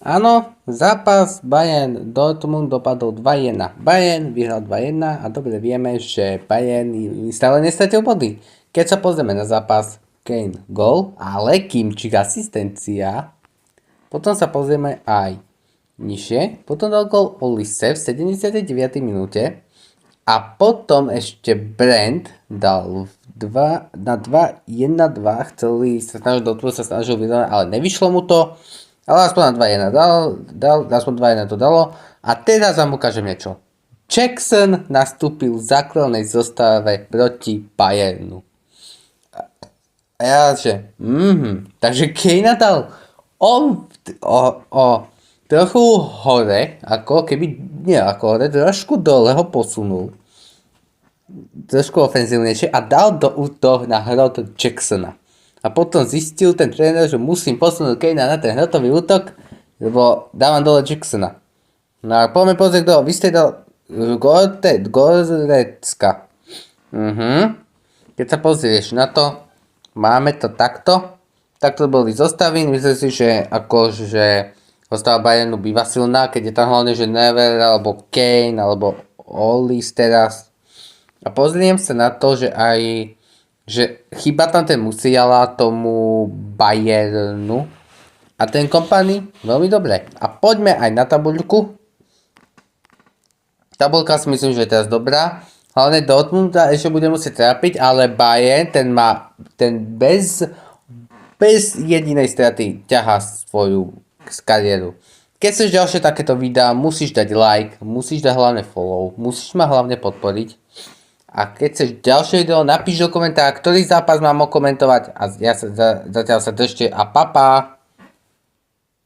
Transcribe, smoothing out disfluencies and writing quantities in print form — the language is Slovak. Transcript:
Áno, zápas Bayern Dortmund dopadol 2-1. Bayern vyhral 2-1 a dobre vieme, že Bayern stále nestratil body. Keď sa pozrieme na zápas, Kane gol, ale Kimčík asistencia. Potom sa pozrieme aj nižšie. Potom dal gol Olise v 79. minúte. A potom ešte Brand dal na 2-1-2. Chceli sa snažiť, Dortmund sa snažil vyrovnať, ale nevyšlo mu to. Ale aspoň na 2-1 aspoň 2-1 to dalo. A teraz vám ukážem niečo. Jackson nastúpil v základnej zostave proti Bayernu. A ja, že takže Kane dal o trochu hore, ako keby, nie ako hore, trošku dole ho posunul. Trošku ofenzívnejšie a dal do útok na hrot Jacksona. A potom zistil ten tréner, že musím posunúť Kanea na ten hrotový útok, lebo dávam dole Jacksona. No a poďme pozrieť, kto vystredal Gorecka. Keď sa pozrieš na to, máme to takto. Takto boli zostavy, myslím si, že akože zostava Bayernu býva silná, keď je tam hlavne, že Never, alebo Kane, alebo Ollis teraz. A pozriem sa na to, že aj že chýba tam ten Musiala tomu Bayernu a ten Kompany veľmi dobre. A poďme aj na tabuľku. Tabuľka si myslím, že je teraz dobrá. Hlavne Dortmund ešte bude musieť trápiť, ale Bayern ten bez jedinej straty ťahá svoju kariéru. Keď chceš ďalšie takéto videá, musíš dať like, musíš dať hlavne follow, musíš ma hlavne podporiť. A keď chceš ďalšie video, napíš do komentára, ktorý zápas mám okomentovať a ja sa zatiaľ sa držte a papa.